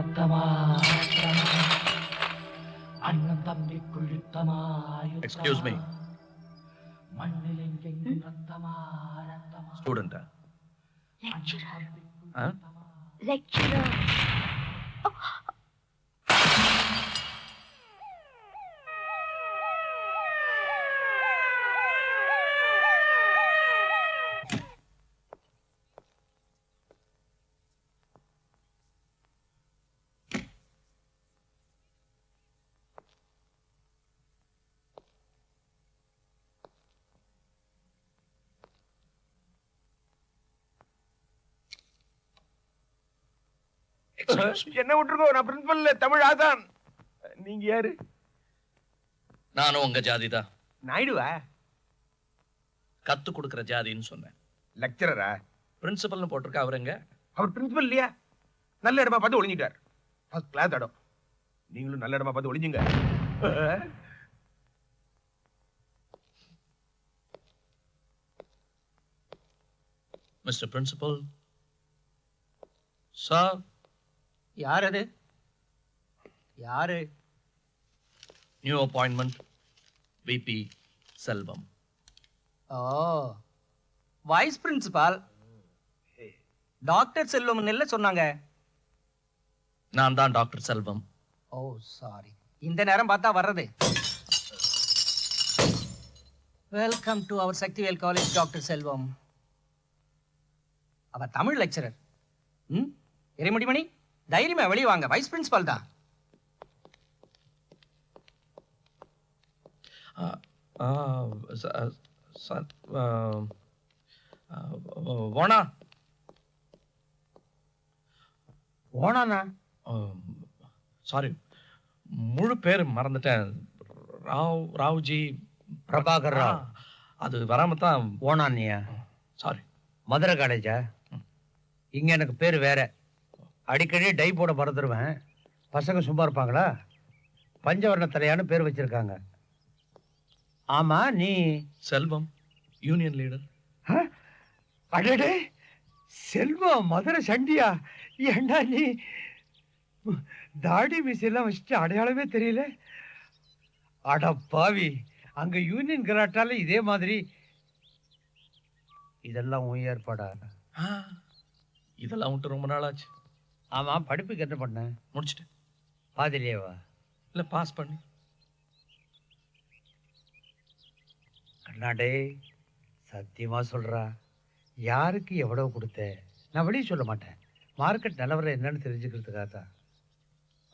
ரத்தமா அண்ணன் தம்பிக்குள் யுத்தமா excuse me மண்ணில் எங்கெங்கும் ரத்தமா ரத்தமா ஸ்டூடெண்டா லெக்சரர் என்ன விட்டுருக்கோ? நான் பிரின்சிபல் தமிழ் ஆசான். நீங்க யாரு? நானும் உங்க ஜாதிதான். நாயுடுவா? கத்து கொடுக்கிற ஜாதின்னு சொன்னேன். லெக்சரரா? பிரின்சிபல்னு போட்டிருக்க. அவர் எங்க? அவர் பிரின்சிபல் இல்லையா? நல்ல இடமா பார்த்து ஒளிஞ்சிட்டார். ஃபர்ஸ்ட் கிளாஸ் இடம். நீங்களும் நல்ல இடமா பார்த்து ஒளிஞ்சுங்க. Mister principal sir. யார் அது? யாரு? நியூ அப்பாயின்மெண்ட் விபி செல்வம். ஓ, வைஸ் பிரின்சிபால் டாக்டர் செல்வம் இல்ல சொன்னாங்க. நான் தான் டாக்டர் செல்வம். ஓ சாரி, இந்த நேரம் பார்த்தா வர்றது. Welcome to our Sakthivel college doctor Selvam. அவ தமிழ் லெக்சரர். எரிமணிமணி தைரியமா வெளியே வாங்க, வைஸ் பிரின்சிபால் தான். ஓனா ஓனானா? சாரி, முழு பேர் மறந்துட்டேன். ராவ்ஜி பிரபாகர் ராவ். அது வராம தான். ஓனானியா? சாரி. மதுரை காலேஜா? இங்க எனக்கு பேர் வேற. அடிக்கடி டை போட மறந்துடுவேன். பசங்க சும்மா இருப்பாங்களா? பஞ்சவர்ண தலையான்னு பேர் வச்சிருக்காங்க. ஆமா, நீ? செல்வம், யூனியன் லீடர். அடடே, செல்வம் மதுரை சண்டியா? ஏண்டா நீ தாடி மீசெல்லாம் வச்சுட்டு அடையாளமே தெரியல. அட பாவி, அங்க யூனியன் கலாட்டால இதே மாதிரி. இதெல்லாம் உன் ஏற்பாடா? இதெல்லாம் விட்டு ரொம்ப நாள் ஆச்சு. ஆமா, படிப்புக்கு என்ன பண்ண? முடிச்சிட்டேன். பாதிலேவா? இல்ல, பாஸ் பண்ணி. கண்ணாடே, சத்தியமா சொல்றா, யாருக்கு எவ்வளவு கொடுத்த? நான் வெளியே சொல்ல மாட்டேன். மார்க்கெட் நிலவரம் என்னன்னு தெரிஞ்சுக்கிறதுக்காக தான்.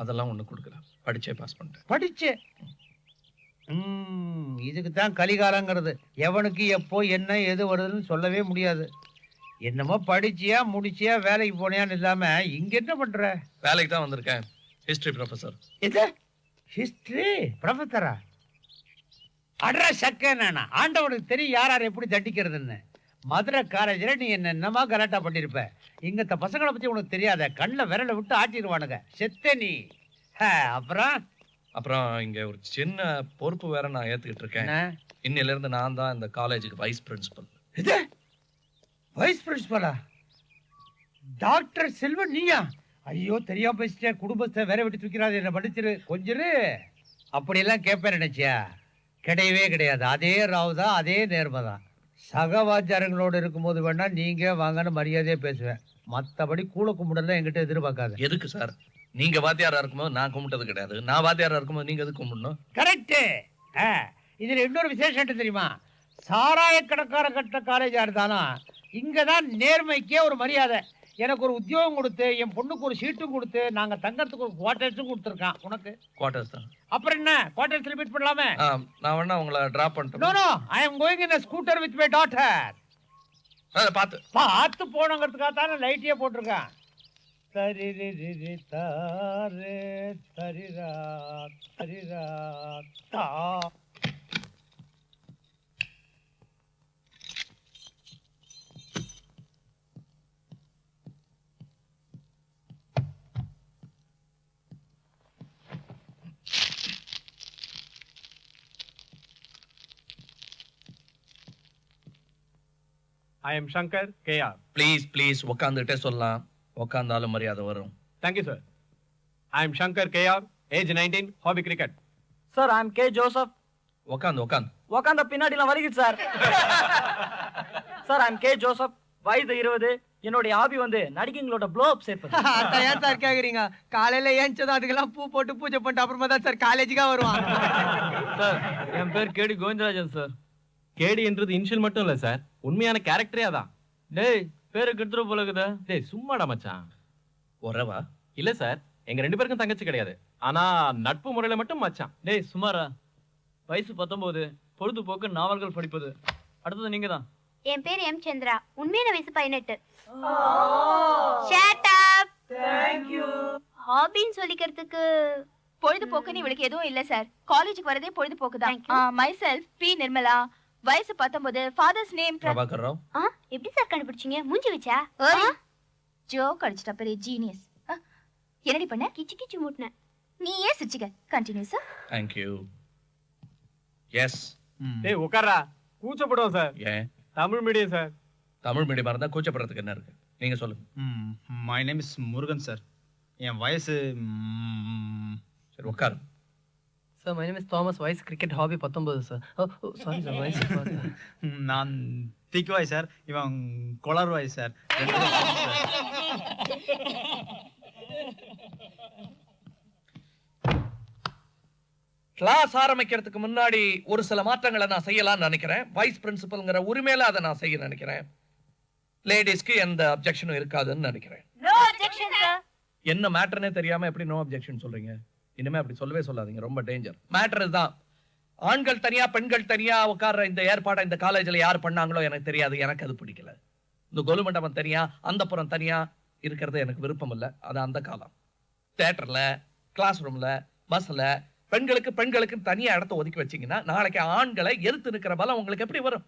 அதெல்லாம் ஒண்ணு கொடுக்கல, படிச்சே பாஸ் பண்ணிட்டேன். படிச்சே? இதுக்கு தான் கலிகாலங்கிறது. எவனுக்கு எப்போ என்ன எது வருதுன்னு சொல்லவே முடியாது. என்னமோ படிச்சியா முடிச்சியா வேலைக்கு போனியான்னு இல்லாம இங்க என்ன பண்ற? வேலைக்கு தான் வந்திருக்கேன். History professor. இது ஹிஸ்டரி ப்ரொஃபசரா? அட்ரா சக்க நானா? ஆண்டவனுக்கு தெரியும் யார் யார் எப்படி தண்டிக்கிறதுன்னு. மதுரை காலேஜில் நீ என்னமா கலாட்டா பண்ணிருப்ப. இங்கத்த பசங்களை பத்தி உனக்கு தெரியாத. கண்ணில் விரலை விட்டு ஆட்டிடுவானுங்க. செத்த நீ. அப்புறம் இங்க ஒரு சின்ன பொறுப்பு வேற நான் ஏத்துக்கிட்டு இருக்கேன். இன்னில இருந்து நான் தான் இந்த காலேஜுக்கு வைஸ் பிரின்சிபல். இது வைஸ் பிரின்சிபலா? டாக்டர் செல்வன் நீயா? ஐயோ, தெரியாம பேசிட்டேன். குடும்பத்தை வேற விட்டு தூக்கிறாது. என்ன படிச்சிரு கொஞ்சிரு. அப்படியெல்லாம் கேட்பேன் நினைச்சியா? கிடையவே கிடையாது. அதே ராவ் தான், அதே நேர்மை தான். சகவாச்சாரங்களோடு இருக்கும்போது வேணா நீங்க வாங்கன்னு மரியாதையா பேசுவேன். மற்றபடி கூழ கும்பிடலாம் என்கிட்ட எதிர்பார்க்காது. எதுக்கு சார்? நீங்க வாத்தியாரா இருக்கும்போது நான் கும்பிட்டது கிடையாது. நான் வாத்தியாரா இருக்கும்போது நீங்க எதுக்கு கும்பிடணும்? கரெக்ட். இதுல இன்னொரு விசேஷம் என்ன தெரியுமா? சாராய கடைக்கார கட்ட காலேஜா இருந்தாலும் இங்கதான் நேர்மைக்கே ஒரு மரியாதை. எனக்கு ஒரு உத்தியோகம் கொடுத்து, என் பொண்ணுக்கு ஒரு சீட்டும் கொடுத்து, நாங்க தங்கறதுக்கு ஒரு குவார்டர்ஸும் கொடுத்துருக்கான். உனக்கு குவார்டர்ஸ் தான். அப்புறம் என்ன, குவார்டர்ஸ் மீட் பண்ணலாமே? நான் வேணா உங்களை டிராப் பண்ணிட்டேன். No no, I am going in a scooter with my daughter. பார்த்து போனங்கிறதுக்காக தானே லைட்டியே போட்டிருக்கேன். தரிரி தாரே தரிரா தரிரா தா. I am Shankar, KR. Please உட்காந்துட்டே சொல்லலாம். உட்காந்தாலும் மரியாதை வரும். Thank you, sir. I am Shankar KR, age 19, hobby cricket. Sir I am K Joseph. உக்காந்து உக்காந்து உக்காந்த பின்னாடிலாம் வலிக்குது sir. Sir I am K Joseph, வயது 20. என்னுடைய ஹாபி வந்து நடிகைங்களோட ப்ளோ அப் சேர்ப்பது. அதான் ஏன் சார் கேக்குறீங்க? காலையில ஏஞ்சதும் அதுக்கெல்லாம் பூ போட்டு பூஜை பண்ணிட்டு அப்புறமா தான் சார் காலேஜுக்கா வருவான். சார் என் பேர் கேடி கோவிந்தராஜன் சார். கேடி என்றது இனிஷியல் மட்டும் இல்ல சார், உண்மையான கேரக்டரே அதான். டேய் பேரு கெடுத்துற போல இருக்குதா? டேய் சும்மாடா மச்சான். உறவா? இல்ல சார், எங்க 2 பேருக்கும் தங்கச்சி கிடையாது. ஆனா நட்பு முறையில மட்டும் மச்சான். டேய் சுமாரா, வயசு 19, பொழுதுபோக்கு நாவல்கள் படிப்பது. அடுத்தது நீங்க தான். என் பேர் எம் சந்திரா, உண்மையான வயசு 18. Shut up. Thank you. ஹாபின்னு சொல்லிக்கிறதுக்கு பொழுதுபோக்குன்னு இவளுக்கு எதுவும் இல்ல சார். காலேஜுக்கு வரதே பொழுதுபோக்கு தான். மை செல்ஃப் பி நிர்மலா, வயசு 19, ஃபாதர்ஸ் நேம் பிரபாகர் ராவ். எப்படி சார் கண்டுபிடிச்சீங்க? மூஞ்சி வச்சா? ஜோக் அடிச்சிட்டா பெரிய ஜீனியஸ். என்னடி பண்ண? கிச்சு கிச்சு மூட்ன. நீ ஏன் சிரிச்சிக்க? Continue sir. Thank you. Yes. டேய் உட்காரா, கூச்சப்படுவோம் சார். ஏன்? Tamil medium sir. தமிழ் மீடியமா இருந்தா கூச்சப்படுறதுக்கு என்ன இருக்கு? நீங்க சொல்லுங்க. My name is Murugan sir. என் வயசு சரி உட்காரு. Sir my name is Thomas, வயசு cricket, hobby 19 sir. Sorry sir, வயசு நான் திக்குவாய் சார், இவன் கொளர்வாய் சார். கிளாஸ் ஆரம்பிக்கிறதுக்கு முன்னாடி ஒரு சில மாற்றங்களை நான் செய்யலாம்னு நினைக்கிறேன். வைஸ் பிரின்சிபல்ங்கிற உரிமையில அதை நான் செய்ய நினைக்கிறேன். லேடிஸ்க்கு எந்த அப்ஜெக்ஷனும் இருக்காதுன்னு நினைக்கிறேன். No objection sir. என்ன மேட்டர்னே தெரியாம எப்படி நோ அப்ஜெக்ஷன் சொல்றீங்க? இனிமே அப்படி சொல்லவே சொல்லாதீங்க, ரொம்ப டேஞ்சர். மேட்டர் தான், ஆண்கள் தனியா பெண்கள் தனியா உட்கார்ற இந்த ஏற்பாடை இந்த காலேஜ்ல யார் பண்ணாங்களோ எனக்கு தெரியாது, எனக்கு அது பிடிக்கல. இந்த கொலு மண்டபம் தனியா அந்த புறம் தனியா இருக்கிறது எனக்கு விருப்பம் இல்லை. அது அந்த காலம். தியேட்டர்ல, கிளாஸ் ரூம்ல, பஸ்ல பெண்களுக்கு தனியா இடத்த ஒதுக்கி வச்சீங்கன்னா நாளைக்கு ஆண்களை எதிர்த்து நிற்கிற பலம் உங்களுக்கு எப்படி வரும்?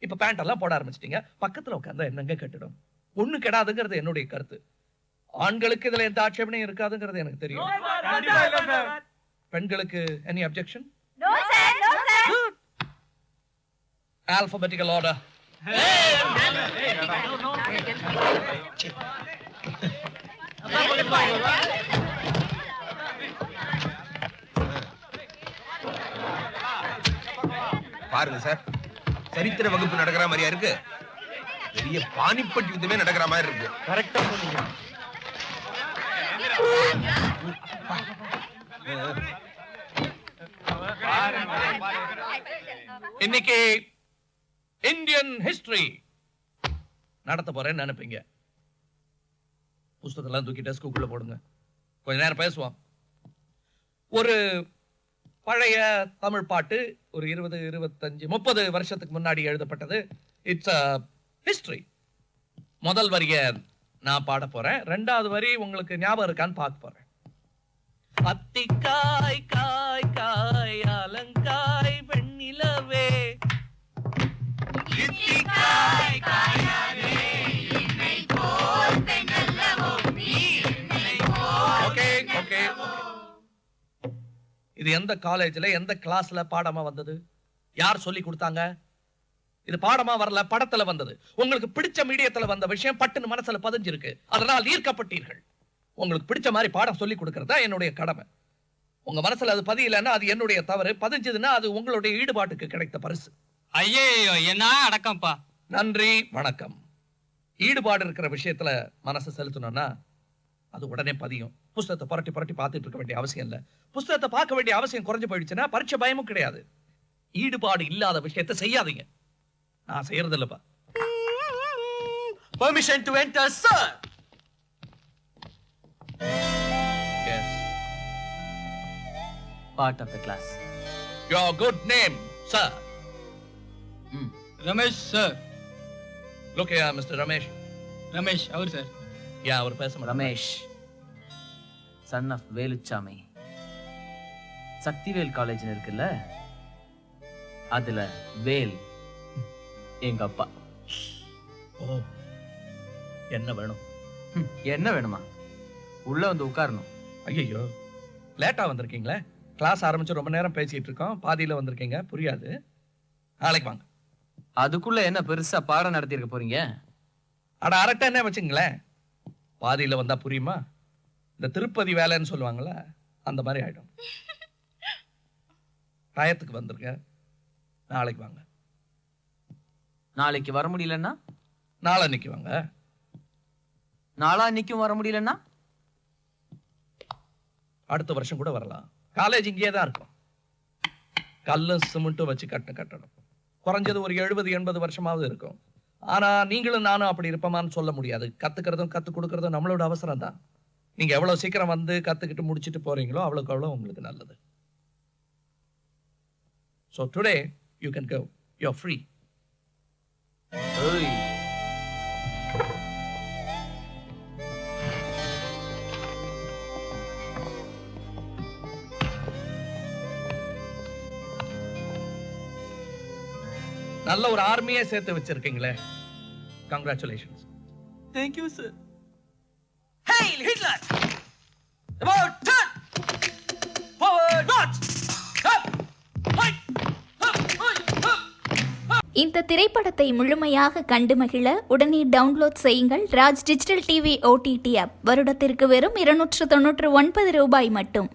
இப்ப பேண்ட் எல்லாம் போட ஆரம்பிச்சிட்டீங்க, பக்கத்துல உட்கார்ந்தா என்னங்க கெட்டிடும்? ஒண்ணு கெடாதுங்கிறது என்னுடைய கருத்து. ஆண்களுக்கு இதுல எந்த ஆட்சேபனையும் இருக்காதுங்கிறது எனக்கு தெரியும். பெண்களுக்கு any objection? No sir, no sir. Alphabetical order. பாருங்க சார், சரித்திர வகுப்பு நடக்கிற மாதிரியா இருக்கு? பெரிய பானிப்பட் யுத்தமே நடக்கிற மாதிரி இருக்கு. கரெக்டா சொன்னீங்க. இன்னைக்கு இந்தியன் ஹிஸ்டரி நடத்த போறேன்னு நினைப்பீங்க. புஸ்தகத்தெல்லாம் தூக்கி டெஸ்க்குள்ள போடுங்க, கொஞ்ச நேரம் பேசுவோம். ஒரு பழைய தமிழ் பாட்டு ஒரு 20, 25, 30 வருஷத்துக்கு முன்னாடி எழுதப்பட்டது. It's a history. முதல் வரிய நான் பாட போறேன், 2வது வரி உங்களுக்கு ஞாபகம் இருக்கான்னு பார்க்க போறேன். அத்திக்காய் காய் காய் அலங்காய் வெண்ணிலவே, இத்திக்காய் காயாதே என்னை போல் பெண்ணல்லவோ நீ என்னை போல். Okay okay. இது எந்த காலேஜ்ல எந்த கிளாஸ்ல பாடமா வந்தது? யார் சொல்லி கொடுத்தாங்க? இது பாடமா வரல, படத்துல வந்தது. உங்களுக்கு பிடிச்ச மீடியத்துல வந்த விஷயம் பட்டுன்னு மனசுல பதிஞ்சிருக்கு, அதனால் ஈர்க்கப்பட்டீர்கள். உங்களுக்கு பிடிச்ச மாதிரி பாடம் சொல்லி கொடுக்கறதா என்னுடைய கடமை. உங்க மனசுல அது பதியலன்னா அது என்னுடைய தவறு, பதிஞ்சதுன்னா அது உங்களுடைய ஈடுபாட்டுக்கு கிடைத்த பரிசு. ஐயோ என்ன அடக்கம்ப்பா. நன்றி, வணக்கம். ஈடுபாடு இருக்கிற விஷயத்துல மனசை செலுத்தணும்னா அது உடனே பதியும். புஸ்தகத்தை புரட்டி புரட்டி பார்த்துட்டு இருக்க வேண்டிய அவசியம் இல்லை. புஸ்தகத்தை பார்க்க வேண்டிய அவசியம் குறைஞ்சு போயிடுச்சுன்னா பரீட்சை பயமும் கிடையாது. ஈடுபாடு இல்லாத விஷயத்தை செய்யாதீங்க. நான் செய்யறது இல்லப்பா. Permission to enter, sir. Yes. Part of the class. Your good name, sir. Ramesh, sir. Look here, Mr. Ramesh. Ramesh, our sir. Yeah, அவர் பேச மாட்டார். Ramesh, son of Veluchami. Sakthivel college இருக்குல்ல, அதுல வேல் எங்க அப்பா. ஓ, என்ன வேணும்? என்ன வேணுமா? உள்ள வந்து உட்காரணும். ஐயோ, லேட்டா வந்திருக்கீங்களே. கிளாஸ் ஆரம்பிச்சு ரொம்ப நேரம் பேசிட்டு இருக்கோம், பாதியில வந்திருக்கீங்க, புரியாது. நாளைக்கு வாங்க. அதுக்குள்ள என்ன பெருசா பாடம் நடத்திருக்க போறீங்க? அட அரட்டை என்ன வச்சுங்களேன், பாதியில வந்தா புரியுமா? இந்த திருப்பதி வேலைன்னு சொல்லுவாங்கல்ல அந்த மாதிரி ஆயிடும். டயத்துக்கு வந்துருங்க, நாளைக்கு வாங்க. நாளைக்கு வர முடியலன்னா? நாளன்னைக்கு வாங்க. நாளான்னைக்கும் வர முடியலன்னா? அடுத்த வருஷம் கூட வரலாம். காலேஜ் இங்கேயே தான் இருக்கும். கல்லும் சிமெண்ட்டும் வச்சு கட்டணும். குறைஞ்சது ஒரு 70-80 வருஷமாவது இருக்கும். ஆனா நீங்களும் நானும் அப்படி இருப்போமான்னு சொல்ல முடியாது. கத்துக்கிறதும் கத்துக் கொடுக்கறதும் நம்மளோட அவசரம் தான். நீங்க எவ்வளவு சீக்கிரம் வந்து கத்துக்கிட்டு முடிச்சிட்டு போறீங்களோ அவ்வளவுக்கு அவ்வளவு உங்களுக்கு நல்லது. So today you can go. You're free. ஏய், நல்ல ஒரு ஆர்மியே சேர்த்து வச்சிருக்கீங்களே. Congratulations. thank you sir. Hail Hitler! About turn! Forward march! Up! Fight! Up! Up! Up! இந்த திரைப்படத்தை முழுமையாக கண்டு மகிழ உடனே டவுன்லோட் செய்யுங்கள் Raj digital TV OTT app. வருடத்திற்கு வெறும் 299 ரூபாய் மட்டும்.